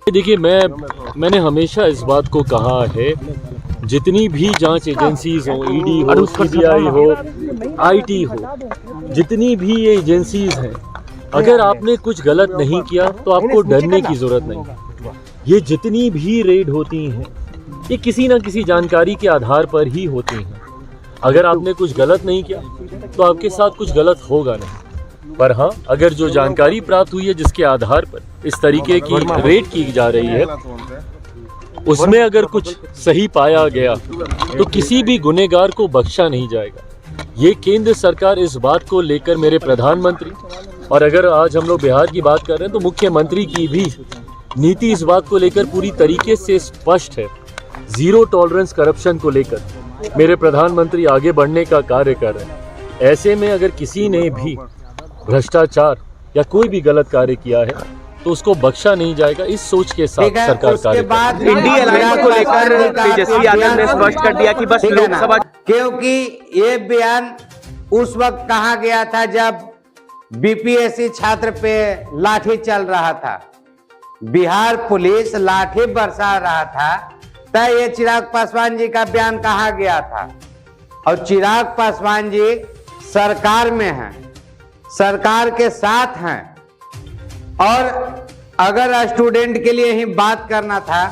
देखिए, मैंने हमेशा इस बात को कहा है, जितनी भी जांच एजेंसीज हो, ईडी हो, सीबीआई हो, आईटी हो, जितनी भी ये एजेंसीज हैं, अगर आपने कुछ गलत नहीं किया तो आपको डरने की जरूरत नहीं। ये जितनी भी रेड होती हैं, ये किसी ना किसी जानकारी के आधार पर ही होती हैं। अगर आपने कुछ गलत नहीं किया तो आपके साथ कुछ गलत होगा नहीं। पर हाँ, अगर जो जानकारी प्राप्त हुई है जिसके आधार पर इस तरीके की रेड की जा रही है, उसमें अगर कुछ सही पाया गया तो किसी भी गुनहगार को बख्शा नहीं जाएगा। ये केंद्र सरकार इस बात को लेकर, मेरे प्रधानमंत्री, और अगर आज हम लोग बिहार की बात कर रहे हैं तो मुख्यमंत्री की भी नीति इस बात को लेकर पूरी तरीके से स्पष्ट है। जीरो टॉलरेंस करप्शन को लेकर मेरे प्रधानमंत्री आगे बढ़ने का कार्य कर रहे हैं। ऐसे में अगर किसी ने भी भ्रष्टाचार या कोई भी गलत कार्य किया है तो उसको बख्शा नहीं जाएगा। इस सोच के साथ सरकार कार्य कर रही है। इंडी अलायंस को लेकर तेजस्वी यादव ने स्पष्ट कर दिया कि बस लोकसभा, क्योंकि ये बयान उस वक्त कहा गया था जब बीपीएससी छात्र पे लाठी चल रहा था, बिहार पुलिस लाठी बरसा रहा था, तब ये चिराग पासवान जी का बयान कहा गया था। और चिराग पासवान जी सरकार में हैं, सरकार के साथ हैं, और अगर स्टूडेंट के लिए ही बात करना था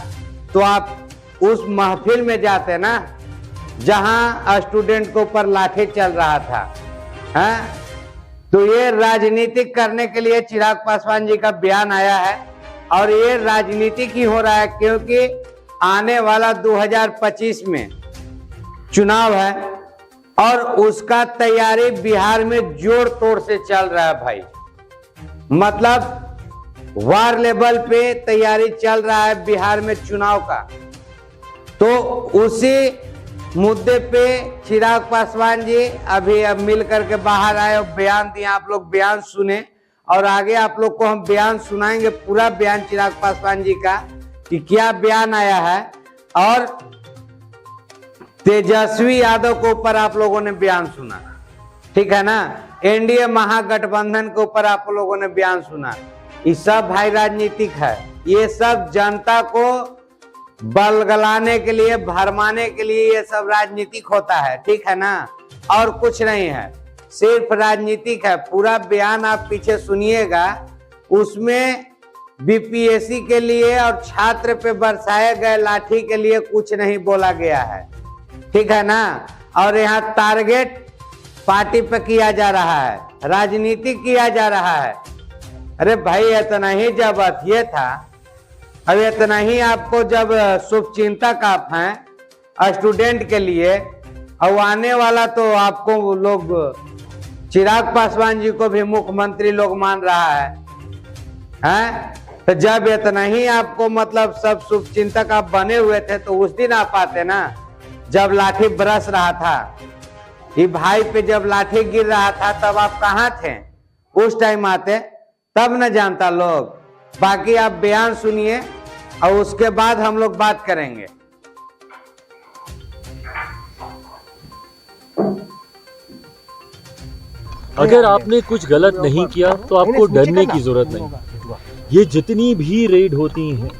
तो आप उस महफिल में जाते ना जहां स्टूडेंट के ऊपर लाठी चल रहा था। हैं? तो ये राजनीतिक करने के लिए चिराग पासवान जी का बयान आया है, और ये राजनीतिक ही हो रहा है क्योंकि आने वाला 2025 में चुनाव है और उसका तैयारी बिहार में जोर तोड़ से चल रहा है भाई। मतलब वार लेवल पे तैयारी चल रहा है बिहार में चुनाव का। तो उसी मुद्दे पे चिराग पासवान जी अब मिल करके बाहर आए और बयान दिया। आप लोग बयान सुने और आगे आप लोग को हम बयान सुनाएंगे, पूरा बयान चिराग पासवान जी का कि क्या बयान आया है। और तेजस्वी यादव के ऊपर आप लोगों ने बयान सुना, ठीक है ना, एनडीए महागठबंधन के ऊपर आप लोगों ने बयान सुना। ये सब भाई राजनीतिक है, ये सब जनता को बलगलाने के लिए, भरमाने के लिए ये सब राजनीतिक होता है, ठीक है ना, और कुछ नहीं है, सिर्फ राजनीतिक है। पूरा बयान आप पीछे सुनिएगा, उसमें बीपीएससी के लिए और छात्र पे बरसाए गए लाठी के लिए कुछ नहीं बोला गया है, ठीक है ना। और यहाँ टारगेट पार्टी पे किया जा रहा है, राजनीति किया जा रहा है। अरे भाई, इतना ही जब ये था, अब इतना ही आपको जब शुभचिंतक आप हैं स्टूडेंट के लिए, और आने वाला तो आपको लोग चिराग पासवान जी को भी मुख्यमंत्री लोग मान रहा है, हैं? तो जब इतना ही आपको मतलब सब शुभचिंतक आप बने हुए थे तो उस दिन आप आते ना जब लाठी बरस रहा था, ये भाई पे जब लाठी गिर रहा था, तब आप कहाँ थे? उस टाइम आते तब न जानता लोग। बाकी आप बयान सुनिए और उसके बाद हम लोग बात करेंगे। अगर आपने कुछ गलत नहीं किया तो आपको डरने की जरूरत नहीं। ये जितनी भी रेड होती हैं,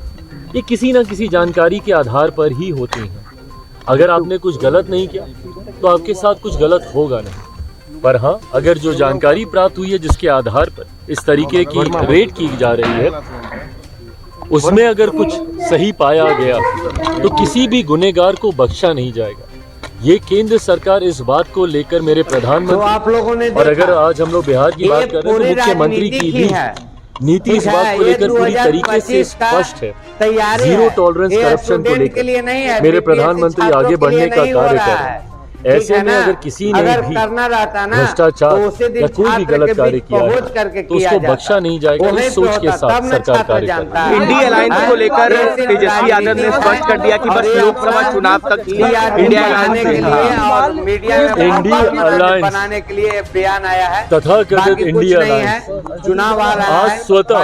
ये किसी ना किसी जानकारी के आधार पर ही होती हैं। अगर आपने कुछ गलत नहीं किया तो आपके साथ कुछ गलत होगा नहीं। पर हाँ, अगर जो जानकारी प्राप्त हुई है जिसके आधार पर इस तरीके की रेड की जा रही है, उसमें अगर कुछ सही पाया गया तो किसी भी गुनहगार को बख्शा नहीं जाएगा। ये केंद्र सरकार इस बात को लेकर, मेरे प्रधानमंत्री, तो आप लोगों ने, और अगर आज हम लोग बिहार की बात कर रहे हैं तो मुख्यमंत्री की भी नीति इस बात को लेकर पूरी तरीके से स्पष्ट है। जीरो टॉलरेंस करप्शन को लेकर मेरे प्रधानमंत्री आगे बढ़ने का कार्य कर रहे हैं। ऐसे में अगर किसी ने भी भ्रष्टाचार या कोई भी गलत कार्य किया है तो उसको बख्शा नहीं जाएगा। इस सोच के साथ सरकार कार्य कर रही है। इंडी अलायंस को लेकर तेजस्वी यादव ने स्पष्ट कर दिया कि बस लोकसभा चुनाव तक इंडिया बनाने के लिए और मीडिया में बनाने के लिए बयान आया है। तथाकथित इंडिया अलायंस चुनाव आ रहा है, आज स्वतः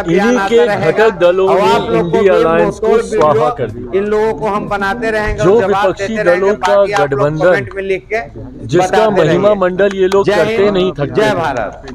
इन्हीं के घटक दलों ने इंडिया अलायंस को स्वाहा कर दिया। इन लोगों को हम बनाते रहेंगे, जो विपक्षी दलों का गठबंधन में लिख के जिसका महिमा मंडल ये लोग करते नहीं थक। जय भारत।